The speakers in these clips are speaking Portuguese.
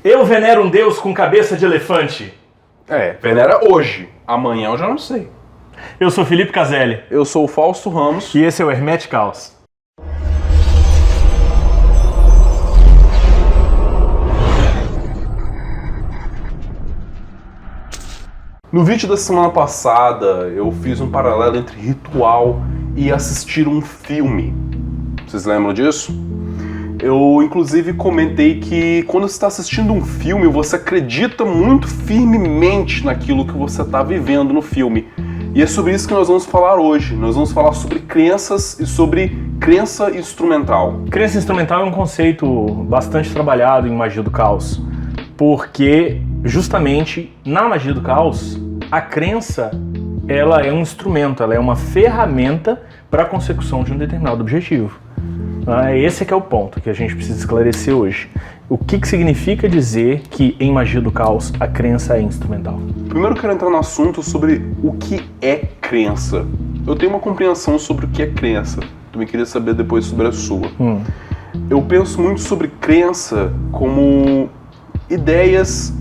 Eu venero um deus com cabeça de elefante. Venera hoje. Amanhã eu já não sei. Eu sou Felipe Caselli. Eu sou o Fausto Ramos. E esse é o Hermetic Caos. No vídeo da semana passada, eu fiz um paralelo entre ritual e assistir um filme. Vocês lembram disso? Eu, inclusive, comentei que quando você está assistindo um filme, você acredita muito firmemente naquilo que você está vivendo no filme. E é sobre isso que nós vamos falar hoje. Nós vamos falar sobre crenças e sobre crença instrumental. Crença instrumental é um conceito bastante trabalhado em Magia do Caos, porque justamente na Magia do Caos, a crença ela é um instrumento, ela é uma ferramenta para a consecução de um determinado objetivo. Esse é que é o ponto que a gente precisa esclarecer hoje. O que significa dizer que em Magia do Caos a crença é instrumental? Primeiro eu quero entrar no assunto sobre o que é crença. Eu tenho uma compreensão sobre o que é crença. Também queria saber depois sobre a sua. Eu penso muito sobre crença como ideias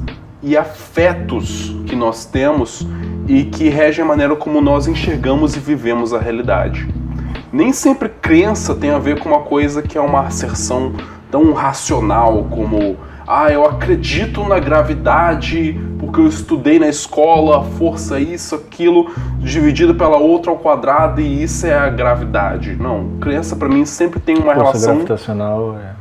e afetos que nós temos e que regem a maneira como nós enxergamos e vivemos a realidade. Nem sempre crença tem a ver com uma coisa que é uma asserção tão racional como eu acredito na gravidade porque eu estudei na escola, a força isso, aquilo, dividido pela outra ao quadrado e isso é a gravidade. Não, crença para mim sempre tem uma relação... Força gravitacional é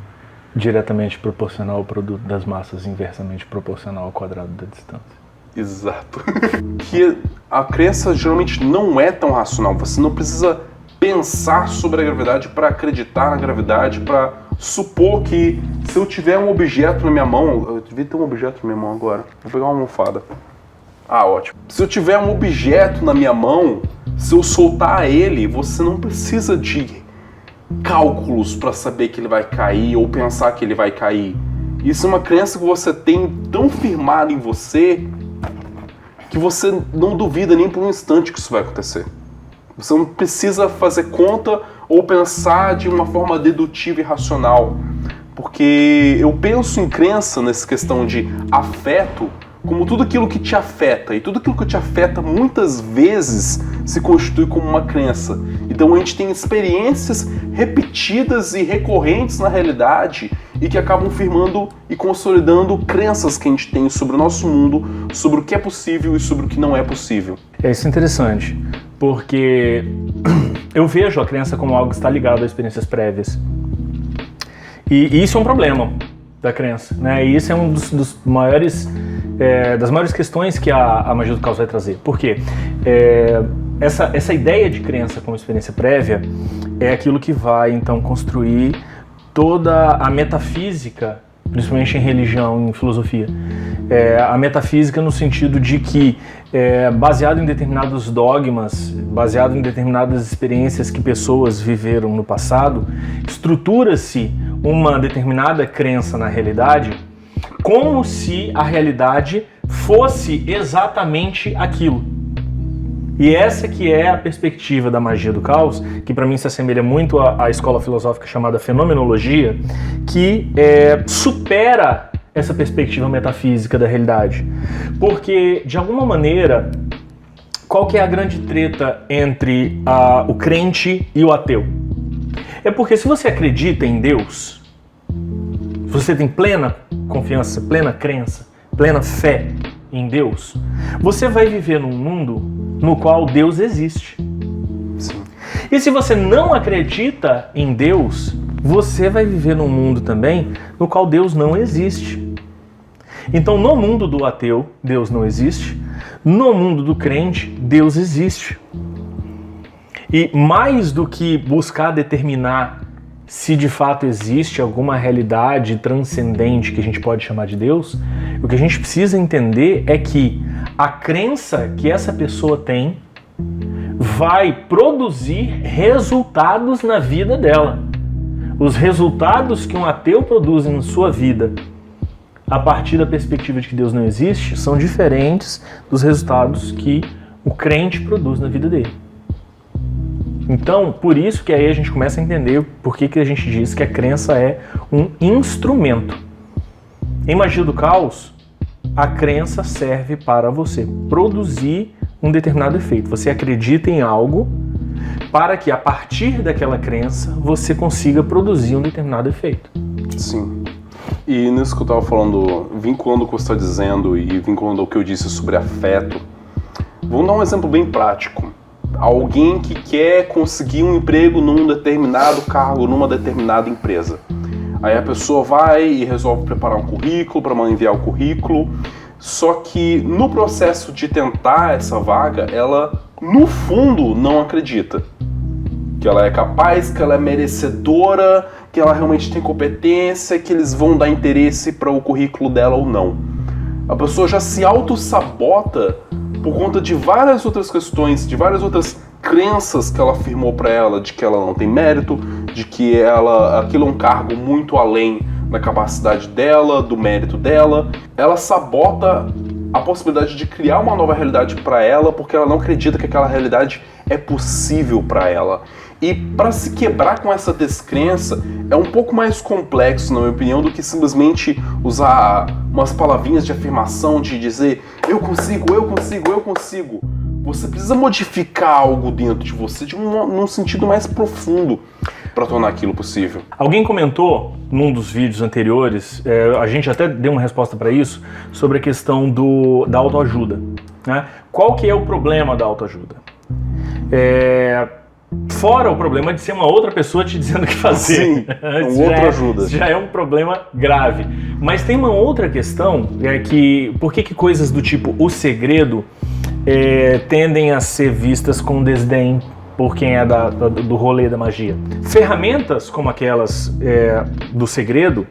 diretamente proporcional ao produto das massas, inversamente proporcional ao quadrado da distância. Exato. Que a crença geralmente não é tão racional, você não precisa pensar sobre a gravidade para acreditar na gravidade, para supor que se eu tiver um objeto na minha mão, eu devia ter um objeto na minha mão agora, vou pegar uma almofada. Ótimo. Se eu tiver um objeto na minha mão, se eu soltar ele, você não precisa de cálculos para saber que ele vai cair ou pensar que ele vai cair. Isso é uma crença que você tem tão firmada em você que você não duvida nem por um instante que isso vai acontecer. Você não precisa fazer conta ou pensar de uma forma dedutiva e racional. Porque eu penso em crença nessa questão de afeto como tudo aquilo que te afeta. E tudo aquilo que te afeta muitas vezes se constitui como uma crença. Então a gente tem experiências repetidas e recorrentes na realidade e que acabam firmando e consolidando crenças que a gente tem sobre o nosso mundo, sobre o que é possível e sobre o que não é possível. Isso é interessante, porque eu vejo a crença como algo que está ligado a experiências prévias. E isso é um problema da crença, né? E isso é um dos maiores, das maiores questões que a Magia do Caos vai trazer. Por quê? Essa ideia de crença como experiência prévia é aquilo que vai, então, construir toda a metafísica, principalmente em religião, em filosofia. A metafísica no sentido de que, baseado em determinados dogmas, baseado em determinadas experiências que pessoas viveram no passado, estrutura-se uma determinada crença na realidade como se a realidade fosse exatamente aquilo. E essa que é a perspectiva da Magia do Caos, que para mim se assemelha muito à escola filosófica chamada fenomenologia, que supera essa perspectiva metafísica da realidade. Porque, de alguma maneira, qual que é a grande treta entre o crente e o ateu? É porque se você acredita em Deus, se você tem plena confiança, plena crença, plena fé em Deus, você vai viver num mundo no qual Deus existe. Sim. E se você não acredita em Deus, você vai viver num mundo também no qual Deus não existe. Então, no mundo do ateu, Deus não existe. No mundo do crente, Deus existe. E mais do que buscar determinar se de fato existe alguma realidade transcendente que a gente pode chamar de Deus, o que a gente precisa entender é que a crença que essa pessoa tem vai produzir resultados na vida dela. Os resultados que um ateu produz na sua vida a partir da perspectiva de que Deus não existe são diferentes dos resultados que o crente produz na vida dele. Então, por isso que aí a gente começa a entender por que a gente diz que a crença é um instrumento. Em Magia do Caos, a crença serve para você produzir um determinado efeito. Você acredita em algo para que, a partir daquela crença, você consiga produzir um determinado efeito. Sim. E nisso que eu estava falando, vinculando o que você está dizendo e vinculando ao que eu disse sobre afeto, vamos dar um exemplo bem prático. Alguém que quer conseguir um emprego num determinado cargo, numa determinada empresa. Aí a pessoa vai e resolve preparar um currículo para enviar o currículo, só que no processo de tentar essa vaga, ela, no fundo, não acredita que ela é capaz, que ela é merecedora, que ela realmente tem competência, que eles vão dar interesse para o currículo dela ou não. A pessoa já se auto-sabota por conta de várias outras questões, de várias outras crenças que ela afirmou para ela, de que ela não tem mérito, de que aquilo é um cargo muito além da capacidade dela, do mérito dela. Ela sabota a possibilidade de criar uma nova realidade para ela, porque ela não acredita que aquela realidade é possível para ela. E para se quebrar com essa descrença é um pouco mais complexo, na minha opinião, do que simplesmente usar umas palavrinhas de afirmação, de dizer eu consigo, eu consigo, eu consigo. Você precisa modificar algo dentro de você num sentido mais profundo para tornar aquilo possível. Alguém comentou num dos vídeos anteriores, a gente até deu uma resposta para isso, sobre a questão da autoajuda, né? Qual que é o problema da autoajuda? Fora o problema de ser uma outra pessoa te dizendo o que fazer. Sim, outra ajuda. Já é um problema grave. Mas tem uma outra questão, por que coisas do tipo O Segredo tendem a ser vistas com desdém por quem é do rolê da magia? Ferramentas como aquelas do Segredo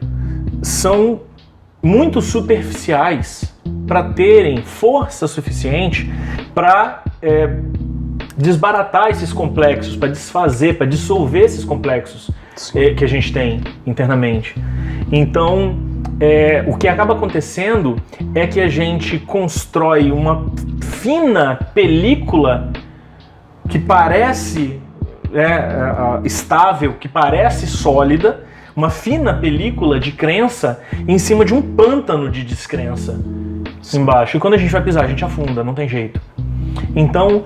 são muito superficiais para terem força suficiente para desbaratar esses complexos, para desfazer, para dissolver esses complexos que a gente tem internamente. Então, o que acaba acontecendo é que a gente constrói uma fina película que parece estável, que parece sólida, uma fina película de crença em cima de um pântano de descrença embaixo. E quando a gente vai pisar, a gente afunda, não tem jeito. Então,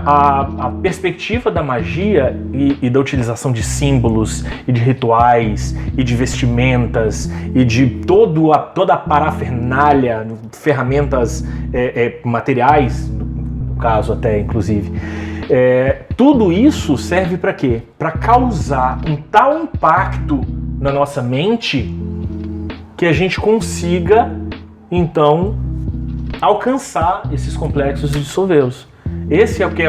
a perspectiva da magia e da utilização de símbolos e de rituais e de vestimentas e de toda a parafernália, ferramentas materiais, no caso até inclusive, tudo isso serve para quê? Para causar um tal impacto na nossa mente que a gente consiga, então, alcançar esses complexos e dissolvê-los. Esse é o que é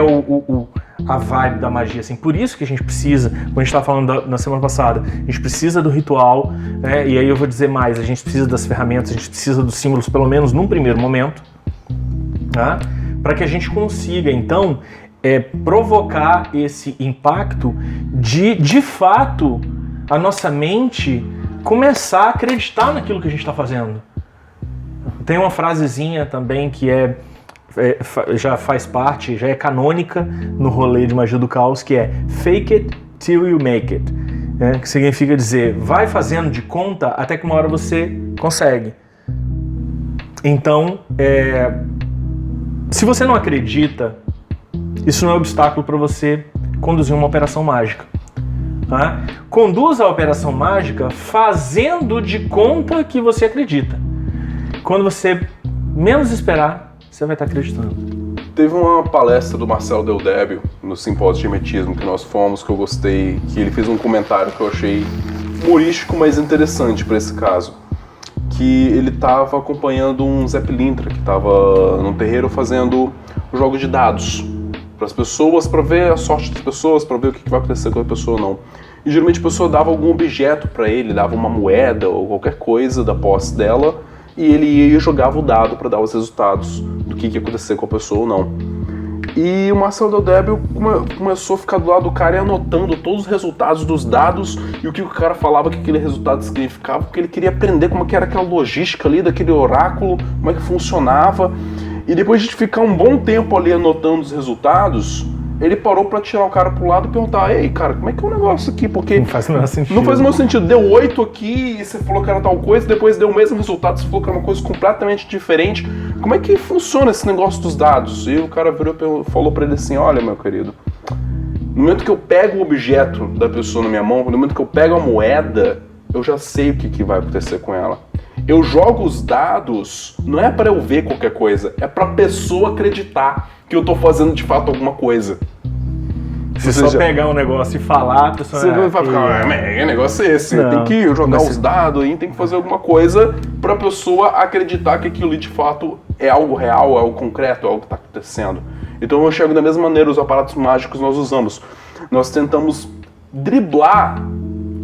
a vibe da magia, assim. Por isso que a gente precisa, como a gente estava falando na semana passada, a gente precisa do ritual, e aí eu vou dizer mais, a gente precisa das ferramentas, a gente precisa dos símbolos, pelo menos num primeiro momento, tá? Para que a gente consiga, então, provocar esse impacto de fato, a nossa mente começar a acreditar naquilo que a gente está fazendo. Tem uma frasezinha também que já faz parte, já é canônica no rolê de Magia do Caos, que é fake it till you make it, que significa dizer, vai fazendo de conta até que uma hora você consegue. Então, se você não acredita, isso não é obstáculo para você conduzir uma operação mágica. Tá? Conduza a operação mágica fazendo de conta que você acredita. Quando você menos esperar, você vai estar acreditando. Teve uma palestra do Marcelo Del Débio no simpósio de hermetismo que nós fomos, que eu gostei, que ele fez um comentário que eu achei humorístico, mas interessante para esse caso. Que ele estava acompanhando um Zé Pilintra, que estava num terreiro fazendo um jogo de dados para as pessoas, para ver a sorte das pessoas, para ver o que vai acontecer com a pessoa ou não. E geralmente a pessoa dava algum objeto para ele, dava uma moeda ou qualquer coisa da posse dela, e ele ia e jogava o dado para dar os resultados do que ia acontecer com a pessoa ou não. E o Marcelo Del Débio começou a ficar do lado do cara e anotando todos os resultados dos dados e o que o cara falava que aquele resultado significava, porque ele queria aprender como que era aquela logística ali daquele oráculo, como é que funcionava. E depois de ficar um bom tempo ali anotando os resultados, ele parou pra tirar o cara pro lado e perguntar, ei, cara, como é que é o negócio aqui? Porque Não faz o menor sentido. não faz o menor sentido. Deu 8 aqui e você falou que era tal coisa, depois deu o mesmo resultado, você falou que era uma coisa completamente diferente. Como é que funciona esse negócio dos dados? E o cara virou e falou pra ele assim, olha, meu querido, no momento que eu pego o objeto da pessoa na minha mão, no momento que eu pego a moeda, eu já sei o que vai acontecer com ela. Eu jogo os dados, não é para eu ver qualquer coisa, é para a pessoa acreditar que eu tô fazendo de fato alguma coisa. Se só pegar um negócio e falar, a pessoa... Você vai ficar, que negócio é esse? Tem que jogar os dados aí, tem que fazer alguma coisa para a pessoa acreditar que aquilo de fato é algo real, é algo concreto, é algo que está acontecendo. Então eu enxergo da mesma maneira os aparatos mágicos que nós usamos. Nós tentamos driblar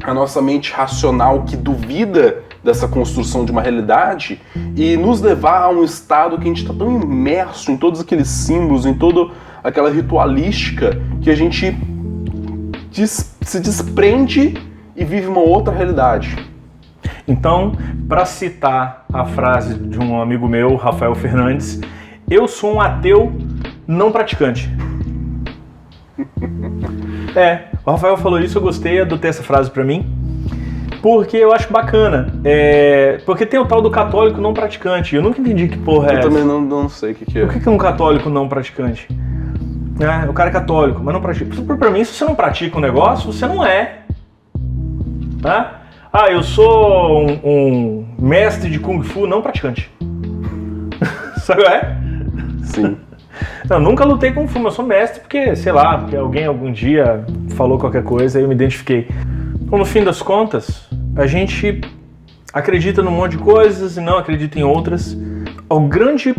a nossa mente racional que duvida dessa construção de uma realidade e nos levar a um estado que a gente está tão imerso em todos aqueles símbolos, em toda aquela ritualística, que a gente se desprende e vive uma outra realidade. Então, para citar a frase de um amigo meu, Rafael Fernandes, eu sou um ateu não praticante. O Rafael falou isso, eu gostei, adotei essa frase para mim, porque eu acho bacana. Porque tem o tal do católico não praticante. Eu nunca entendi que porra é essa. Eu também não sei o que é. O que é um católico não praticante? O cara é católico, mas não pratica. Pra mim, se você não pratica um negócio, você não é. Eu sou um mestre de Kung Fu não praticante. Sabe? Sim. Não, nunca lutei Kung Fu, mas eu sou mestre porque, sei lá, porque alguém algum dia falou qualquer coisa e eu me identifiquei. Então, no fim das contas, a gente acredita num monte de coisas e não acredita em outras. O grande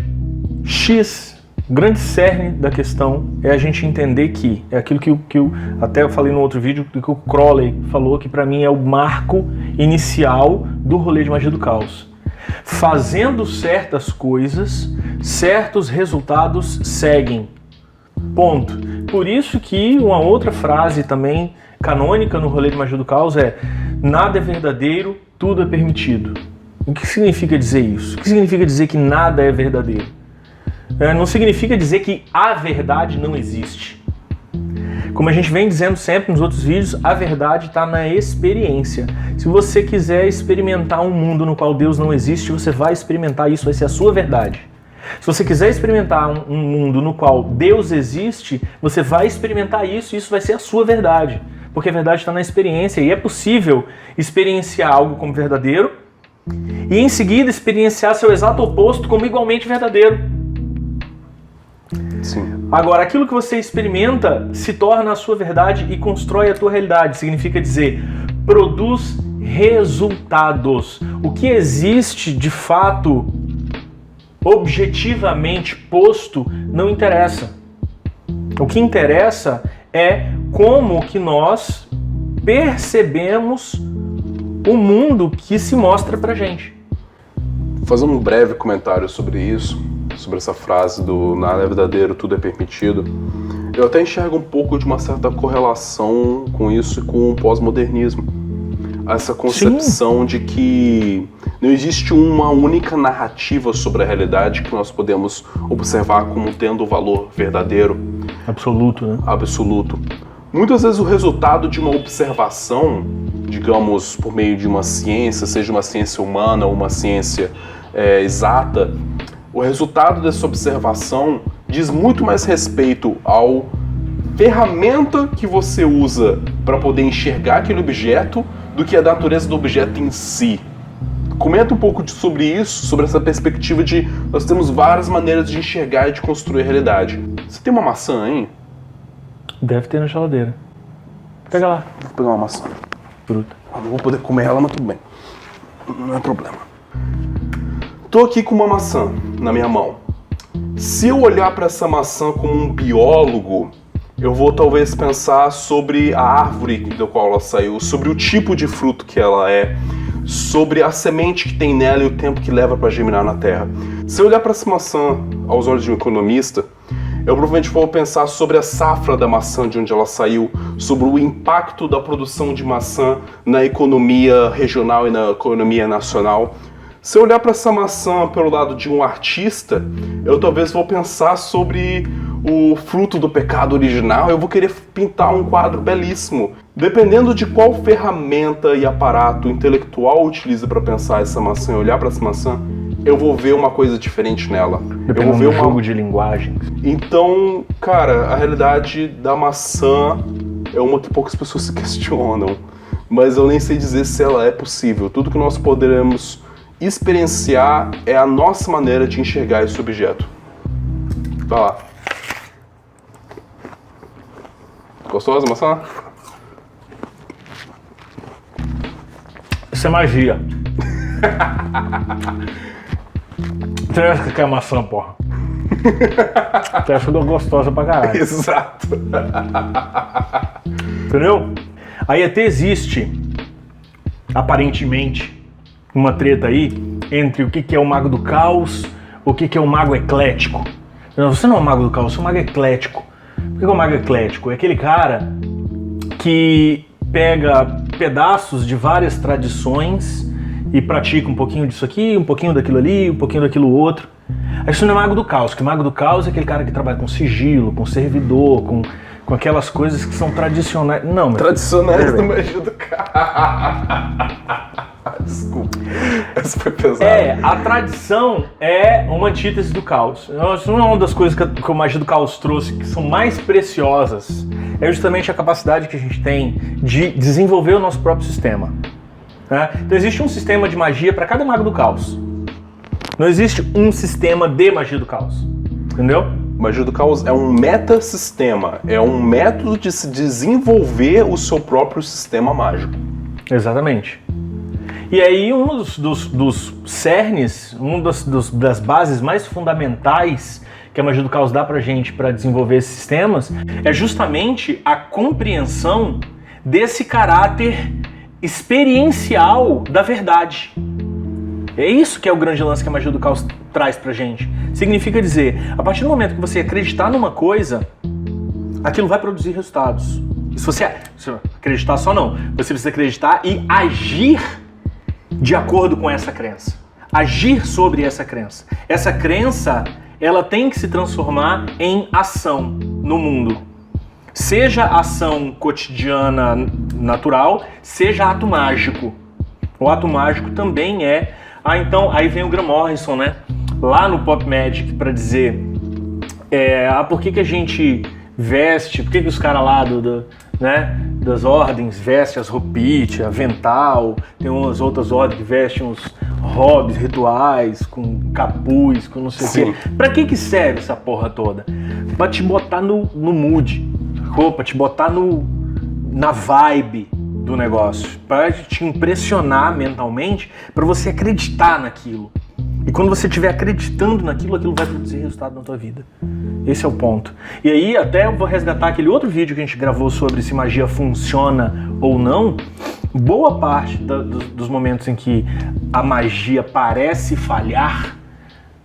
cerne da questão é a gente entender que, é aquilo que eu até eu falei no outro vídeo, que o Crowley falou, que pra mim é o marco inicial do rolê de magia do caos. Fazendo certas coisas, certos resultados seguem. Ponto. Por isso que uma outra frase também canônica no rolê de magia do caos é: nada é verdadeiro, tudo é permitido. O que significa dizer isso? O que significa dizer que nada é verdadeiro? Não significa dizer que a verdade não existe. Como a gente vem dizendo sempre nos outros vídeos, a verdade está na experiência. Se você quiser experimentar um mundo no qual Deus não existe, você vai experimentar isso, vai ser a sua verdade. Se você quiser experimentar um mundo no qual Deus existe, você vai experimentar isso e isso vai ser a sua verdade. Porque a verdade está na experiência e é possível experienciar algo como verdadeiro e em seguida experienciar seu exato oposto como igualmente verdadeiro. Sim. Agora, aquilo que você experimenta se torna a sua verdade e constrói a tua realidade. Significa dizer, produz resultados. O que existe de fato, objetivamente posto, não interessa. O que interessa é como que nós percebemos o mundo que se mostra pra gente. Fazendo um breve comentário sobre isso, sobre essa frase do nada é verdadeiro, tudo é permitido, eu até enxergo um pouco de uma certa correlação com isso e com o pós-modernismo. Essa concepção de que não existe uma única narrativa sobre a realidade que nós podemos observar como tendo o valor verdadeiro. Absoluto, né? Absoluto. Muitas vezes o resultado de uma observação, digamos, por meio de uma ciência, seja uma ciência humana ou uma ciência exata, o resultado dessa observação diz muito mais respeito ao ferramenta que você usa para poder enxergar aquele objeto do que a natureza do objeto em si. Comenta um pouco sobre isso, sobre essa perspectiva de nós temos várias maneiras de enxergar e de construir a realidade. Você tem uma maçã aí? Deve ter na geladeira. Pega lá. Vou pegar uma maçã. Fruta. Eu não vou poder comer ela, mas tudo bem. Não é problema. Tô aqui com uma maçã na minha mão. Se eu olhar para essa maçã como um biólogo, eu vou talvez pensar sobre a árvore da qual ela saiu, sobre o tipo de fruto que ela é, sobre a semente que tem nela e o tempo que leva para germinar na terra. Se eu olhar para essa maçã aos olhos de um economista, eu provavelmente vou pensar sobre a safra da maçã, de onde ela saiu, sobre o impacto da produção de maçã na economia regional e na economia nacional. Se eu olhar para essa maçã pelo lado de um artista, eu talvez vou pensar sobre o fruto do pecado original, eu vou querer pintar um quadro belíssimo. Dependendo de qual ferramenta e aparato intelectual utiliza para pensar essa maçã e olhar para essa maçã, eu vou ver uma coisa diferente nela. Eu vou ver um jogo de linguagem. Então, cara, a realidade da maçã é uma que poucas pessoas se questionam. Mas eu nem sei dizer se ela é possível. Tudo que nós poderemos experienciar é a nossa maneira de enxergar esse objeto. Vai lá. Gostosa a maçã? Isso é magia. Você acha que é maçã, porra? Você acha gostosa pra caralho. Exato. Entendeu? Aí até existe, aparentemente, uma treta aí entre o que é o mago do caos, o que é o mago eclético. Não, você não é o mago do caos, você é o mago eclético. Por que é o mago eclético? É aquele cara que pega pedaços de várias tradições e pratica um pouquinho disso aqui, um pouquinho daquilo ali, um pouquinho daquilo outro. Isso não é mago do caos, porque o mago do caos é aquele cara que trabalha com sigilo, com servidor, com aquelas coisas que são tradicionais. Não, tradicionais do magia do caos. Desculpa, essa foi pesada. A tradição é uma antítese do caos. Isso não é uma das coisas que o magia do caos trouxe que são mais preciosas. É justamente a capacidade que a gente tem de desenvolver o nosso próprio sistema. Né? Então existe um sistema de magia para cada mago do caos. Não existe um sistema de magia do caos. Entendeu? Magia do caos é um metasistema. É um método de se desenvolver o seu próprio sistema mágico. Exatamente. E aí um dos cernes, das bases mais fundamentais que a magia do caos dá pra gente para desenvolver esses sistemas é justamente a compreensão desse caráter experiencial da verdade. É isso que é o grande lance que a magia do caos traz pra gente. Significa dizer, a partir do momento que você acreditar numa coisa, aquilo vai produzir resultados. E se você acreditar só não, você precisa acreditar e agir de acordo com essa crença. Agir sobre essa crença. Essa crença, ela tem que se transformar em ação no mundo. Seja ação cotidiana natural, seja ato mágico. O ato mágico também é... então, aí vem o Graham Morrison, né? Lá no Pop Magic para dizer por que a gente veste, por que os caras lá das ordens vestem as roupites, avental, tem umas outras ordens que vestem uns hobbies rituais, com capuz, com não sei o quê. Pra que serve essa porra toda? Pra te botar no mood, pra te botar na vibe do negócio, para te impressionar mentalmente, para você acreditar naquilo. E quando você estiver acreditando naquilo, aquilo vai produzir resultado na tua vida. Esse é o ponto. E aí até eu vou resgatar aquele outro vídeo que a gente gravou sobre se magia funciona ou não. Boa parte dos momentos em que a magia parece falhar,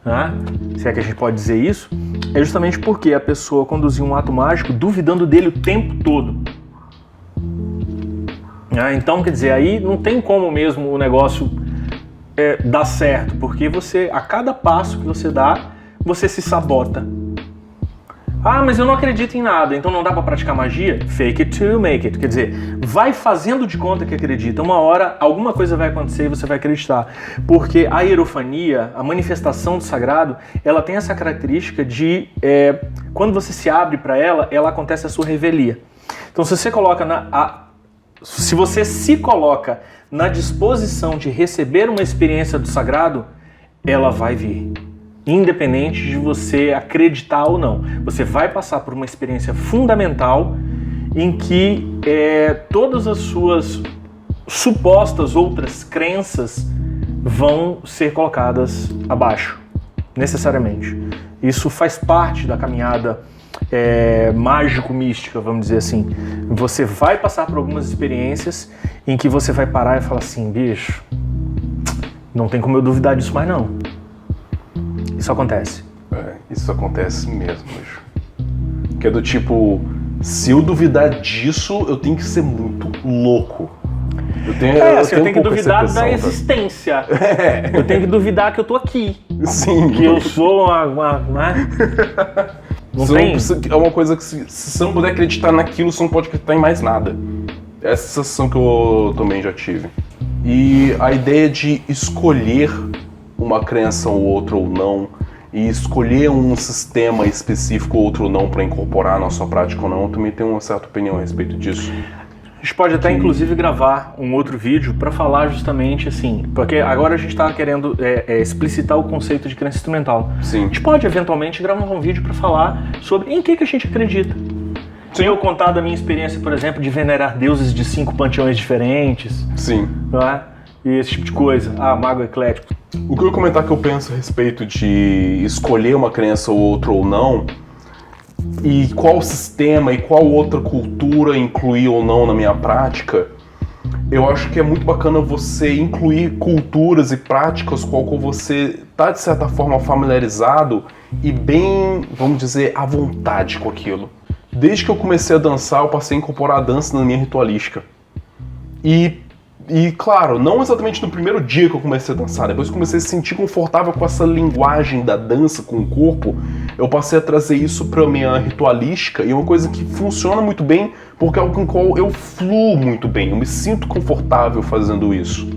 né? Se é que a gente pode dizer isso, é justamente porque a pessoa conduziu um ato mágico duvidando dele o tempo todo. Então, quer dizer, aí não tem como mesmo o negócio dar certo, porque você, a cada passo que você dá, você se sabota. Mas eu não acredito em nada, então não dá pra praticar magia? Fake it till you make it. Quer dizer, vai fazendo de conta que acredita. Uma hora, alguma coisa vai acontecer e você vai acreditar. Porque a hierofania, a manifestação do sagrado, ela tem essa característica de, quando você se abre para ela, acontece a sua revelia. Então, se você se você se coloca na disposição de receber uma experiência do sagrado, ela vai vir. Independente de você acreditar ou não. Você vai passar por uma experiência fundamental em que todas as suas supostas outras crenças vão ser colocadas abaixo, necessariamente. Isso faz parte da caminhada mágico-mística, vamos dizer assim. Você vai passar por algumas experiências em que você vai parar e falar assim, bicho, não tem como eu duvidar disso mais não. Isso acontece. Isso acontece mesmo, bicho. Que é do tipo, se eu duvidar disso, eu tenho que ser muito louco. Eu tenho que duvidar da existência. Eu tenho que duvidar que eu tô aqui. Sim. Que eu sou Não tem? É uma coisa que se você não puder acreditar naquilo, você não pode acreditar em mais nada. Essa sensação que eu também já tive. E a ideia de escolher uma crença ou outra ou não, e escolher um sistema específico ou outro ou não para incorporar na sua prática ou não, eu também tenho uma certa opinião a respeito disso. A gente pode até, inclusive, gravar um outro vídeo para falar justamente assim, porque agora a gente está querendo explicitar o conceito de crença instrumental. Sim. A gente pode, eventualmente, gravar um vídeo para falar sobre em que a gente acredita. Sim. Eu contar da minha experiência, por exemplo, de venerar deuses de 5 panteões diferentes. Sim. Não é? E esse tipo de coisa. Ah, mago eclético. O que eu ia comentar que eu penso a respeito de escolher uma crença ou outra ou não, e qual sistema e qual outra cultura incluir ou não na minha prática, eu acho que é muito bacana você incluir culturas e práticas com a qual você está, de certa forma, familiarizado e bem, vamos dizer, à vontade com aquilo. Desde que eu comecei a dançar, eu passei a incorporar a dança na minha ritualística. E claro, não exatamente no primeiro dia que eu comecei a dançar, depois que eu comecei a se sentir confortável com essa linguagem da dança, com o corpo, eu passei a trazer isso pra minha ritualística, e é uma coisa que funciona muito bem, porque é algo com o qual eu fluo muito bem, eu me sinto confortável fazendo isso.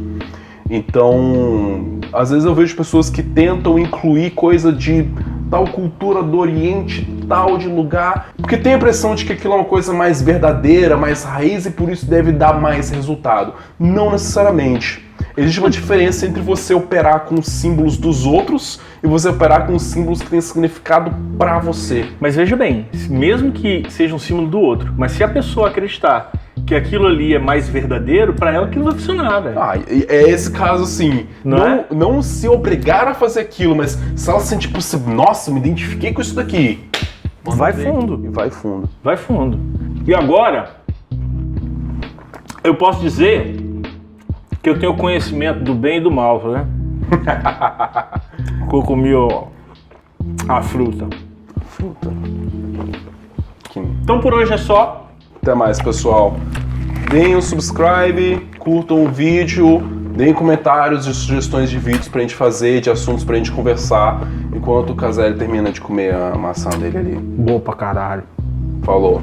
Então, às vezes eu vejo pessoas que tentam incluir coisa de tal cultura do Oriente, tal de lugar, porque tem a impressão de que aquilo é uma coisa mais verdadeira, mais raiz e por isso deve dar mais resultado. Não necessariamente. Existe uma diferença entre você operar com os símbolos dos outros e você operar com os símbolos que têm significado pra você. Mas veja bem, mesmo que seja um símbolo do outro, mas se a pessoa acreditar que aquilo ali é mais verdadeiro, pra ela aquilo vai funcionar, velho. Ah, é esse caso assim. Não se obrigar a fazer aquilo, mas se ela sentir, tipo, nossa, me identifiquei com isso daqui. Vai fundo. E vai fundo. Vai fundo. E agora, eu posso dizer que eu tenho conhecimento do bem e do mal, né? Eu comi a fruta. Então por hoje é só. Até mais, pessoal. Deem um subscribe, curtam o vídeo, deem comentários e sugestões de vídeos pra gente fazer, de assuntos pra gente conversar, enquanto o Caselli termina de comer a maçã dele ali. Bom pra caralho. Falou.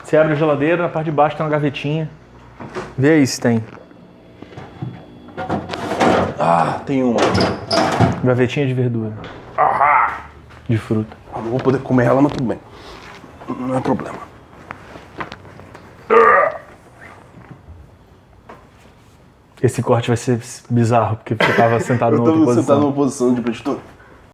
Você abre a geladeira, na parte de baixo tem uma gavetinha. Vê aí se tem. Ah, tem uma. Gavetinha de verdura. Ah! De fruta. Eu não vou poder comer ela, mas tudo bem. Não é problema. Esse corte vai ser bizarro, porque você tava sentado Eu numa outra tava posição. sentado numa posição de editor.